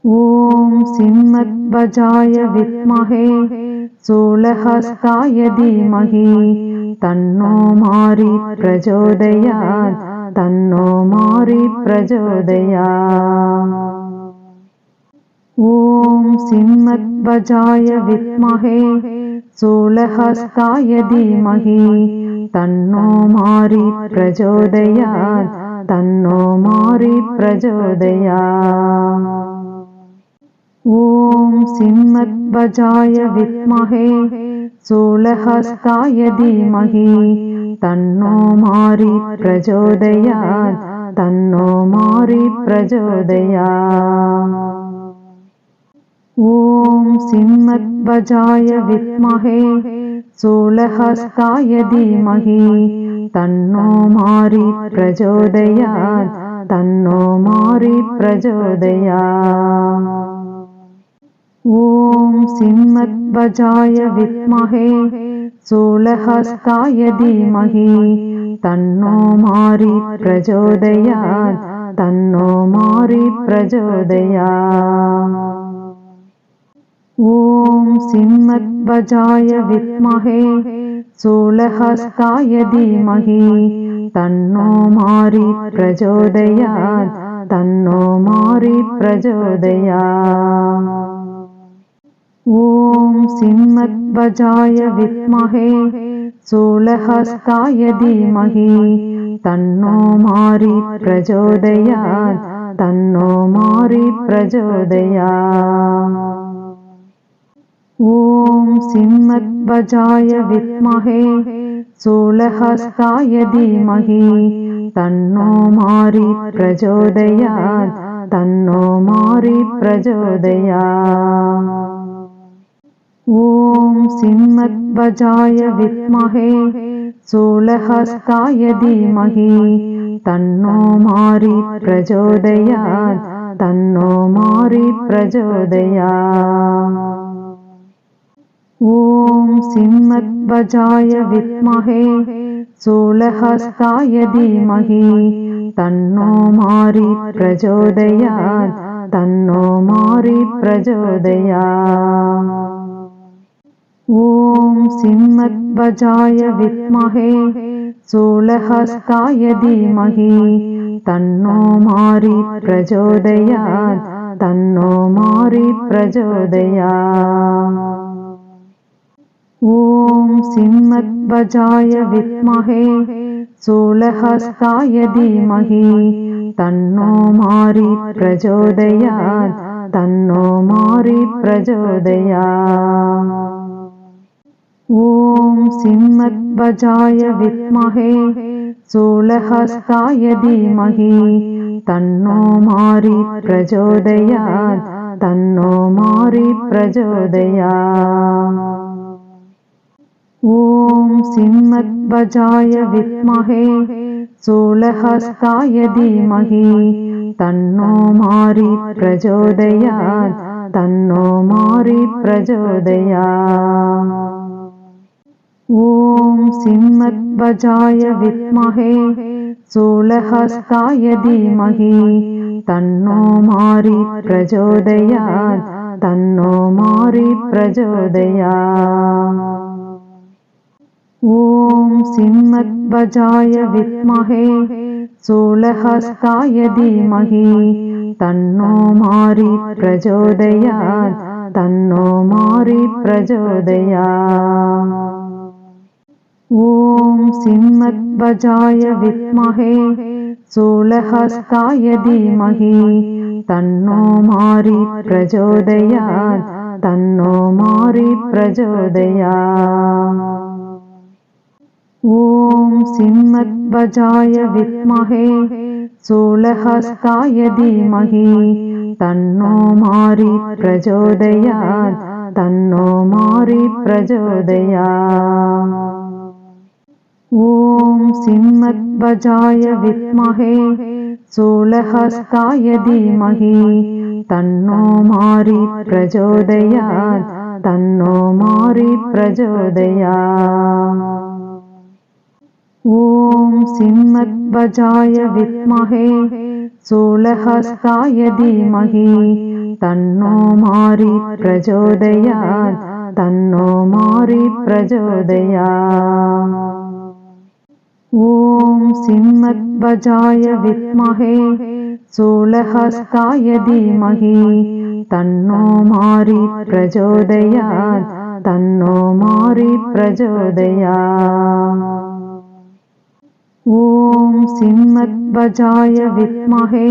ॐ सिंहध्वजाय विद्महे शूलहस्ताय धीमहि तन्नो मारी प्रचोदयात् तन्नो मारी प्रचोदयात्। ॐ सिंहध्वजाय विद्महे शूलहस्ताय धीमहि तन्नो मारी प्रचोदयात् तन्नो मारी प्रचोदयात्। ॐ सिंहध्वजाय विद्महे शूलहस्ताय धीमहि तन्नो मारी प्रचोदयात् तन्नो मारी प्रचोदयात्। ॐ सिंहध्वजाय विद्महे शूलहस्ताय धीमहि तन्नो मारी प्रचोदयात् तन्नो मारी प्रचोदयात्। ॐ सिंहध्वजाय विद्महे शूलहस्ताय धीमहि तन्नो मारी प्रचोदयात् तन्नो मारी प्रचोदयात्। ॐ सिंहध्वजाय विद्महे शूलहस्ताय धीमहि तन्नो मारी प्रचोदयात् तन्नो मारी प्रचोदयात्। ॐ सिंहध्वजाय विद्महे शूलहस्ताय धीमहि तन्नो मारी प्रचोदयात् तन्नो मारी प्रचोदयात्। ॐ सिंहध्वजाय विद्महे शूलहस्ताय धीमहि तन्नो मारी प्रचोदयात् तन्नो मारी प्रचोदयात्। ॐ सिंहध्वजाय विद्महे शूलहस्ताय धीमहि तन्नो मारी प्रचोदयात् तन्नो मारी प्रचोदयात्। ॐ सिंहध्वजाय विद्महे शूलहस्ताय धीमहि तन्नो मारी प्रचोदयात् तन्नो मारी प्रचोदयात्। ॐ सिंहध्वजाय विद्महे शूलहस्ताय धीमहि तन्नो मारी प्रचोदयात् तन्नो मारी प्रचोदयात्। ॐ सिंहध्वजाय विद्महे शूलहस्ताय धीमहि तन्नो मारी प्रचोदयात् तन्नो मारी प्रचोदयात्। ॐ सिंहध्वजाय विद्महे शूलहस्ताय धीमहि तन्नो मारी प्रचोदयात् तन्नो मारी प्रचोदयात्। ॐ सिंहध्वजाय विद्महे शूलहस्ताय धीमहि तन्नो मारी प्रचोदयात् तन्नो मारी प्रचोदयात्। ॐ सिंहध्वजाय विद्महे शूलहस्ताय धीमहि तन्नो मारी प्रचोदयात् तन्नो मारी प्रचोदयात्। ॐ सिंहध्वजाय विद्महे शूलहस्ताय धीमहि तन्नो मारी प्रचोदयात् तन्नो मारी प्रचोदयात्। ॐ सिंहध्वजाय विद्महे शूलहस्ताय धीमहि तन्नो मारी प्रचोदयात् तन्नो मारी प्रचोदयात्। ॐ सिंहध्वजाय विद्महे शूलहस्ताय धीमहि तन्नो मारी प्रचोदयात् तन्नो मारी प्रचोदयात्। ॐ सिंहध्वजाय विद्महे शूलहस्ताय धीमहि तन्नो मारी प्रचोदयात् तन्नो मारी प्रचोदयात्। ॐ सिंहध्वजाय विद्महे शूलहस्ताय धीमहि तन्नो मारि प्रचोदयात् तन्नो मारि प्रचोदयात्। ॐ सिंहध्वजाय विद्महे शूलहस्ताय धीमहि तन्नो मारि प्रचोदयात् तन्नो मारि प्रचोदयात्। ॐ सिंहध्वजाय विद्महे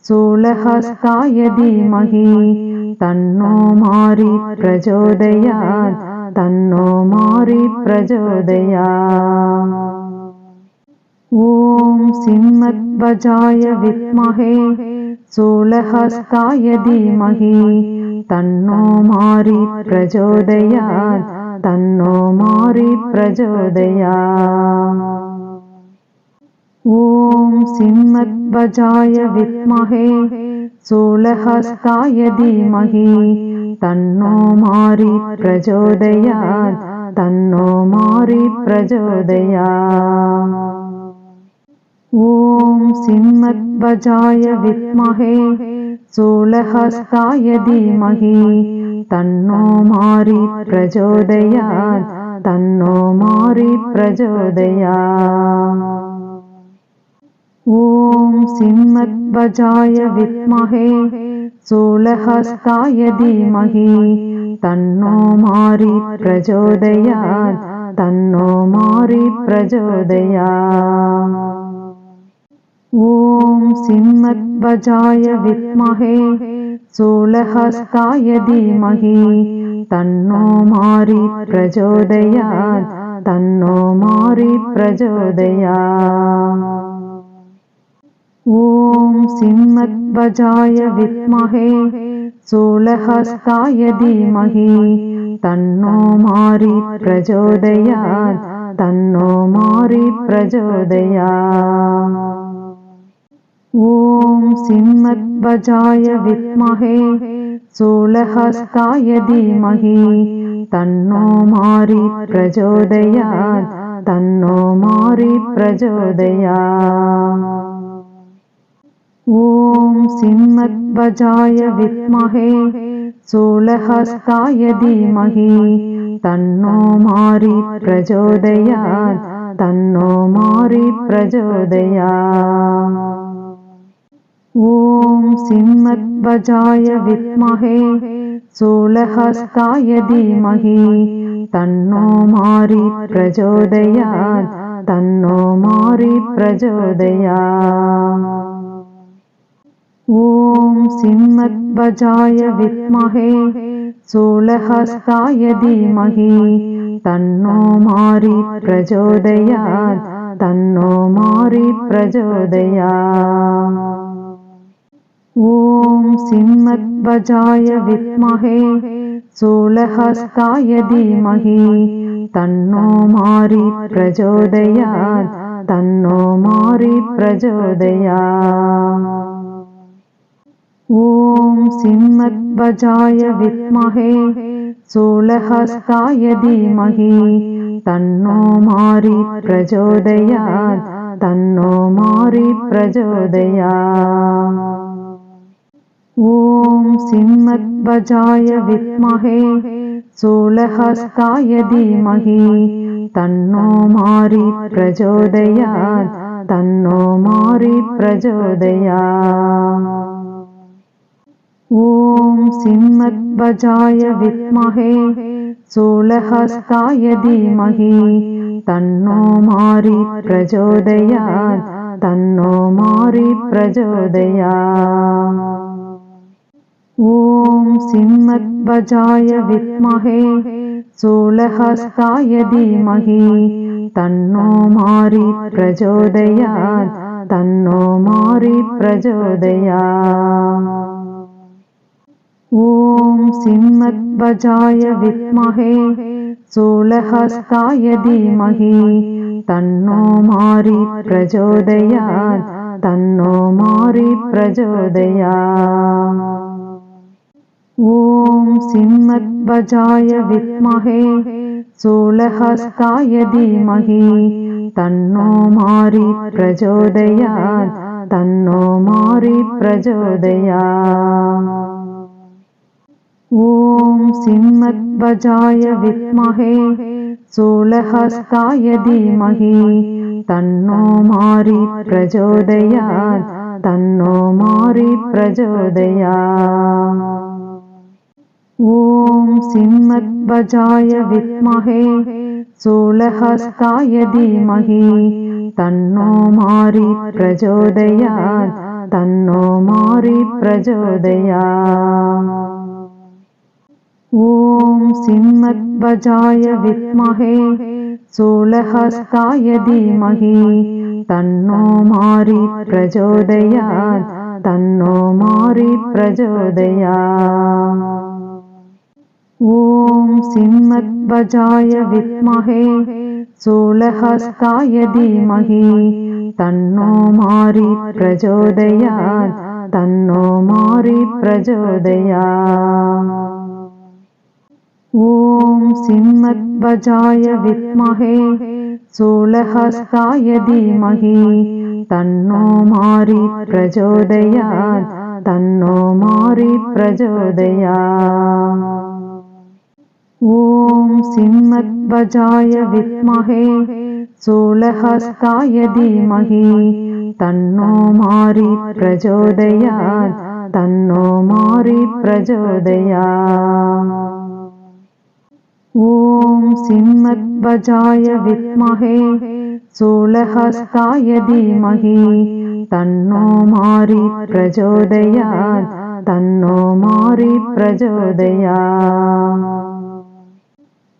शूलहस्ताय धीमहि तन्नो मारि प्रचोदयात् तन्नो मारि प्रचोदयात्। ॐ सिंहध्वजाय विद्महे शूलहस्ताय धीमहि तन्नो मारि प्रचोदयात् तन्नो मारि प्रचोदयात्। ॐ सिंहध्वजाय विद्महे शूलहस्ताय धीमहि तन्नो मारि प्रचोदयात् तन्नो मारि प्रचोदयात्। ॐ सिंहध्वजाय विद्महे शूलहस्ताय धीमहि तन्नो मारि प्रचोदयात् तन्नो मारि प्रचोदयात्। ॐ सिंहध्वजाय विद्महे शूलहस्ताय धीमहि तन्नो मारि प्रचोदयात् तन्नो मारि प्रचोदयात्। ॐ सिंहध्वजाय विद्महे शूलहस्ताय धीमहि तन्नो मारि प्रचोदयात् तन्नो मारि प्रचोदयात्। ॐ सिंहध्वजाय विद्महे शूलहस्ताय धीमहि तन्नो मारि प्रचोदयात् तन्नो मारि प्रचोदयात्। ॐ सिंहध्वजाय विद्महे शूलहस्ताय धीमहि तन्नो मारि प्रचोदयात् तन्नो मारि प्रचोदयात्। ॐ सिंहध्वजाय विद्महे शूलहस्ताय धीमहि तन्नो मारि प्रचोदयात् तन्नो मारि प्रचोदयात्। ॐ सिंहध्वजाय विद्महे शूलहस्ताय धीमहि तन्नो मारि प्रचोदयात् तन्नो मारि प्रचोदयात्। ॐ सिंहध्वजाय विद्महे शूलहस्ताय धीमहि तन्नो मारि प्रचोदयात् तन्नो मारि प्रचोदयात्। ॐ सिंहध्वजाय विद्महे शूलहस्ताय धीमहि तन्नो मारि प्रचोदयात् तन्नो मारि प्रचोदयात्। ॐ सिंहध्वजाय विद्महे शूलहस्ताय धीमहि तन्नो मारि प्रचोदयात् तन्नो मारि प्रचोदयात्। ॐ सिंहध्वजाय विद्महे शूलहस्ताय धीमहि तन्नो मारि प्रचोदयात् तन्नो मारि प्रचोदयात्। ॐ सिंहध्वजाय विद्महे शूलहस्ताय धीमहि तन्नो मारि प्रचोदयात् तन्नो मारि प्रचोदयात्। ॐ सिंहध्वजाय विद्महे शूलहस्ताय धीमहि तन्नो मारि प्रचोदयात् तन्नो मारि प्रचोदयात्। ॐ सिंहध्वजाय विद्महे शूलहस्ताय धीमहि तन्नो मारि प्रचोदयात् तन्नो मारि प्रचोदयात्। ॐ सिंहध्वजाय विद्महे शूलहस्ताय धीमहि तन्नो मारि प्रचोदयात् तन्नो मारि प्रचोदयात्। ஓம் சிம்மத்வஜாய வித்மஹே சூலஹஸ்தாய தீமஹி தன்னோ மாரி பிரச்சோதயாத் தன்னோ மாரி பிரச்சோதயாத். ஓம் சிம்மத்வஜாய வித்மஹே சூலஹஸ்தாய தீமஹி தன்னோ மாரி பிரச்சோதயாத் தன்னோ மாரி பிரச்சோதயாத். ஓம் சிம்மத்வஜாய வித்மஹே சூலஹஸ்தாய தீமஹி தன்னோ மாரி பிரச்சோதயாத் தன்னோ மாரி பிரச்சோதயாத். ஓம் சிம்மத்வஜாய வித்மஹே சூலஹஸ்தாய தீமஹி தன்னோ மாரி பிரச்சோதயாத் தன்னோ மாரி பிரச்சோதயாத். ஓம் சிம்மத்வஜாய வித்மஹே சூலஹஸ்தாய தீமஹி தன்னோ மாரி பிரச்சோதயாத் தன்னோ மாரி பிரச்சோதயாத். ஓம் சிம்மத்வஜாய வித்மஹே சூலஹஸ்தாய தீமஹி தன்னோ மாரி பிரச்சோதயாத் தன்னோ மாரி பிரச்சோதயாத். ஓம் சிம்மத்வஜாய வித்மஹே சூலஹஸ்தாய தீமஹி தன்னோ மாரி பிரச்சோதயாத் தன்னோ மாரி பிரச்சோதயாத்.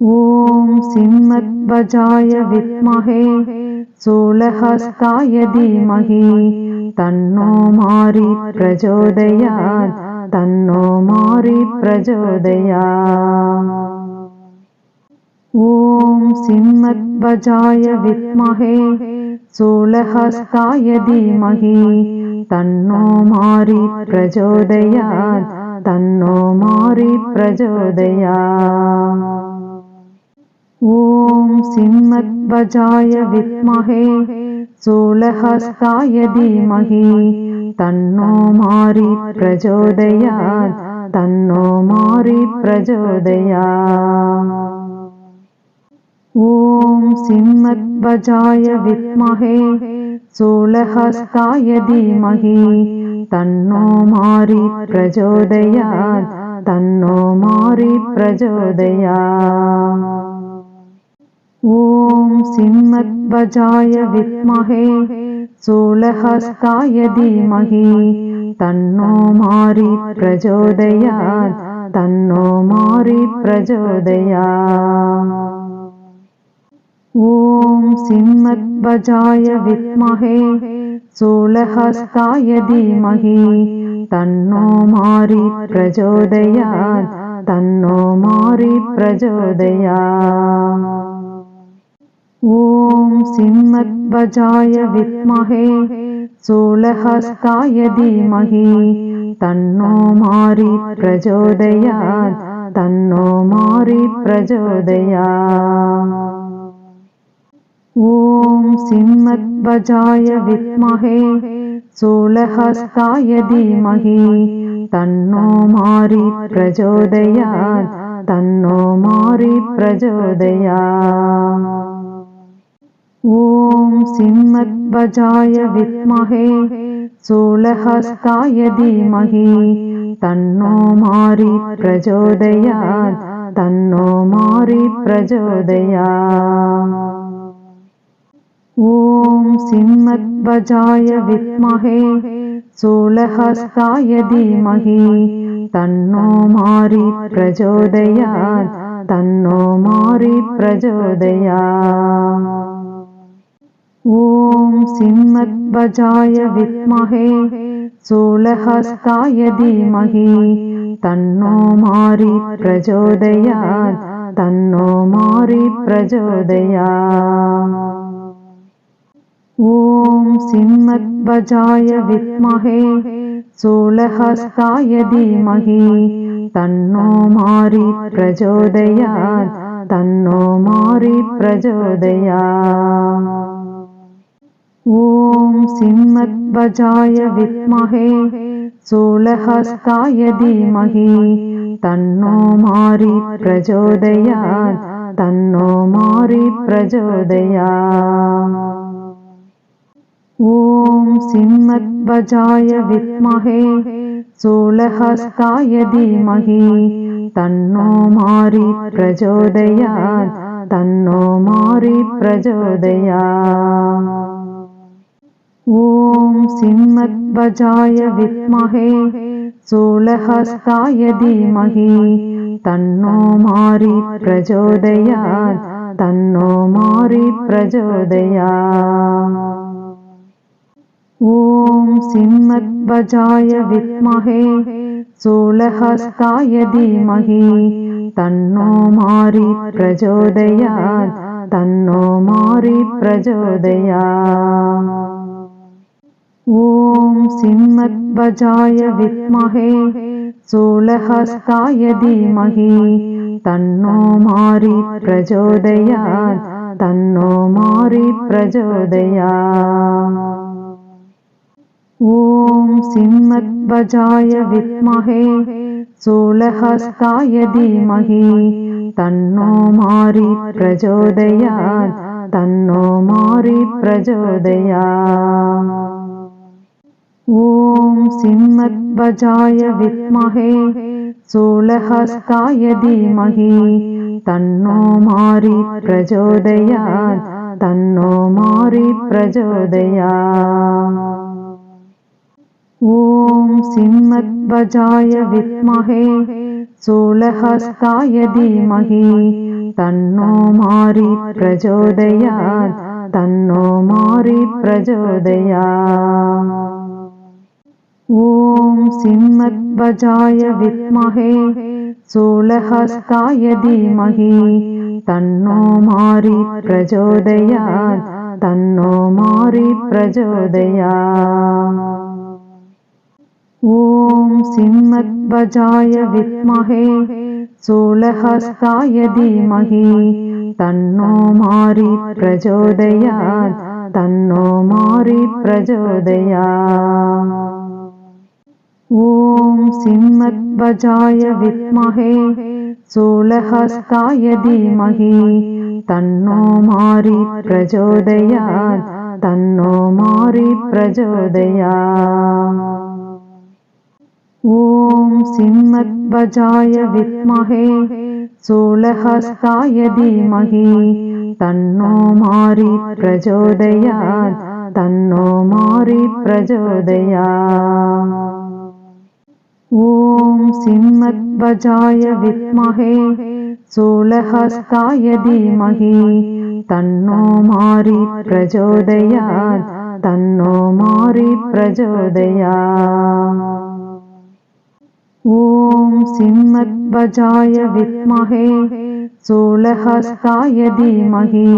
ஓம் சிம்மத்வஜாய வித்மஹே சூலஹஸ்தாய தீமஹி தன்னோ மாரி பிரச்சோதயாத் தன்னோ மாரி பிரச்சோதயாத். ஓம் சிம்மத்வஜாய வித்மஹே சூலஹஸ்தாய தீமஹி தன்னோ மாரி பிரச்சோதயாத் தன்னோ மாரி பிரச்சோதயாத். ஓம் சிம்மத்வஜாய வித்மஹே சூலஹஸ்தாய தீமஹி தன்னோ மாரி பிரச்சோதயாத் தன்னோ மாரி பிரச்சோதயாத். ஓம் சிம்மத்வஜாய வித்மஹே சூலஹஸ்தாய தீமஹி தன்னோ மாரி பிரச்சோதயாத் தன்னோ மாரி பிரச்சோதயாத். ஓம் சிம்மத்வஜாய வித்மஹே சூலஹஸ்தாய தீமஹி தன்னோ மாரி பிரச்சோதயாத் தன்னோ மாரி பிரச்சோதயாத். ஓம் சிம்மத்வஜாய வித்மஹே சூலஹஸ்தாய தீமஹி தன்னோ மாரி பிரச்சோதயாத் தன்னோ மாரி பிரச்சோதயாத். ஓம் சிம்மத்வஜாய வித்மஹே சூலஹஸ்தாய தீமஹி தன்னோ மாரி பிரச்சோதயாத் தன்னோ மாரி பிரச்சோதயாத். ஓம் சிம்மத்வஜாய வித்மஹே சூலஹஸ்தாய தீமஹி தன்னோ மாரி பிரச்சோதயாத் தன்னோ மாரி பிரச்சோதயாத். ஓம் சிம்மத்வஜாய வித்மஹே சூலஹஸ்தாய தீமஹி தன்னோ மாரி பிரச்சோதயாத் தன்னோ மாரி பிரச்சோதயாத். ஓம் சிம்மத்வஜாய வித்மஹே சூலஹஸ்தாய தீமஹி தன்னோ மாரி பிரச்சோதயாத் தன்னோ மாரி பிரச்சோதயாத். ஓம் சிம்மத்வஜாய வித்மஹே சூலஹஸ்தாய தீமஹி தன்னோ மாரி பிரச்சோதயாத் தன்னோ மாரி பிரச்சோதயாத். ஓம் சிம்மத்வஜாய வித்மஹே சூலஹஸ்தாய தீமஹி தன்னோ மாரி பிரச்சோதயாத் தன்னோ மாரி பிரச்சோதயாத். ஓம் சிம்மத்வஜாய வித்மஹே சூலஹஸ்தாய தீமஹி तन्नो मारि प्रचोदयात् तन्नो मारि प्रचोदयात्। ॐ सिंहध्वजाय विद्महे शूलहस्ताय धीमहि तन्नो मारि प्रचोदयात् तन्नो मारि प्रचोदयात्। ॐ सिंहध्वजाय विद्महे शूलहस्ताय धीमहि तन्नो मारि प्रचोदयात् तन्नो मारि प्रचोदयात्। ॐ सिंहध्वजाय विद्महे शूलहस्ताय धीमहि तन्नो मारि प्रचोदयात् तन्नो मारि प्रचोदयात्। ॐ सिंहध्वजाय विद्महे शूलहस्ताय धीमहि तन्नो मारि प्रचोदयात् तन्नो मारि प्रचोदयात्। ॐ सिंहध्वजाय विद्महे शूलहस्ताय धीमहि तन्नो मारि प्रचोदयात् तन्नो मारि प्रचोदयात्। ॐ सिंहध्वजाय विद्महे शूलहस्ताय धीमहि तन्नो मारि प्रचोदयात् तन्नो मारि प्रचोदयात्। ॐ सिंहध्वजाय विद्महे शूलहस्ताय धीमहि तन्नो मारि प्रचोदयात् तन्नो मारि प्रचोदयात्। ॐ सिंहध्वजाय विद्महे शूलहस्ताय धीमहि तन्नो मारि प्रचोदयात् तन्नो मारि प्रचोदयात्। ॐ सिंहध्वजाय विद्महे शूलहस्ताय धीमहि तन्नो मारि प्रचोदयात् तन्नो मारि प्रचोदयात्। ॐ सिंहध्वजाय विद्महे शूलहस्ताय धीमहि तन्नो मारि प्रचोदयात् तन्नो मारि प्रचोदयात्। ॐ सिंहध्वजाय विद्महे शूलहस्ताय धीमहि तन्नो मारि प्रचोदयात् तन्नो मारि प्रचोदयात्। ॐ सिंहध्वजाय विद्महे शूलहस्ताय धीमहि तन्नो मारि प्रचोदयात् तन्नो मारि प्रचोदयात्। ॐ सिंहध्वजाय विद्महे शूलहस्ताय धीमहि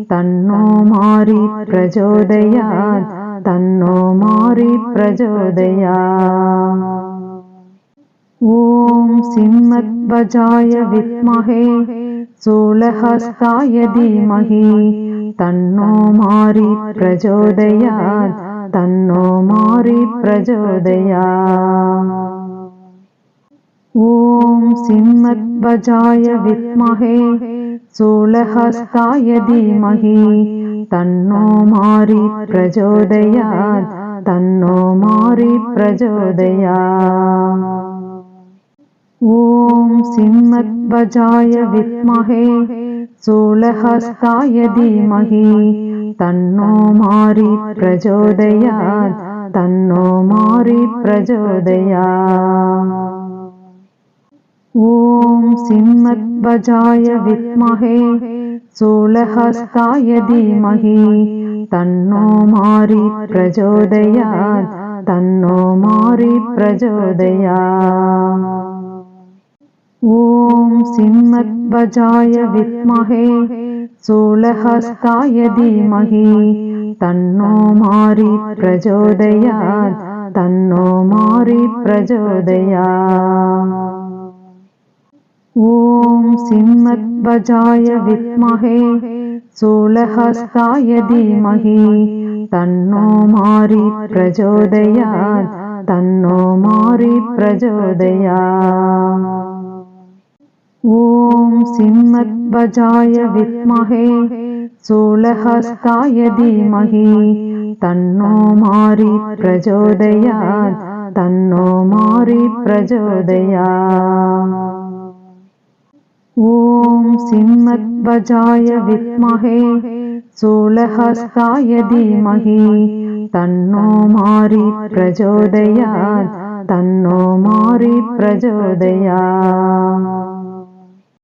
तन्नो मारि प्रचोदयात् तन्नो मारि प्रचोदयात्। ॐ सिंहध्वजाय विद्महे शूलहस्ताय धीमहि तन्नो मारि प्रचोदयात् तन्नो मारि प्रचोदयात्। ॐ सिंहध्वजाय विद्महे शूलहस्ताय धीमहि तन्नो मारि प्रचोदयात् तन्नो मारि प्रचोदयात्। ॐ सिंहध्वजाय विद्महे शूलहस्ताय धीमहि तन्नो मारि प्रचोदयात् तन्नो मारि प्रचोदयात्। ॐ सिंहध्वजाय विद्महे शूलहस्ताय धीमहि तन्नो मारि प्रचोदयात् तन्नो मारि प्रचोदयात्। ॐ सिंहध्वजाय विद्महे शूलहस्ताय धीमहि तन्नो मारि प्रचोदयात् तन्नो मारि प्रचोदयात्। ॐ सिंहध्वजाय विद्महे शूलहस्ताय धीमहि तन्नो मारि प्रचोदयात् तन्नो मारि प्रचोदयात्। ॐ सिंहध्वजाय विद्महे शूलहस्ताय धीमहि तन्नो मारी प्रचोदयात् तन्नो मारी प्रचोदयात्। ॐ सिंहध्वजाय विद्महे शूलहस्ताय धीमहि तन्नो मारी प्रचोदयात् तन्नो मारी प्रचोदयात्।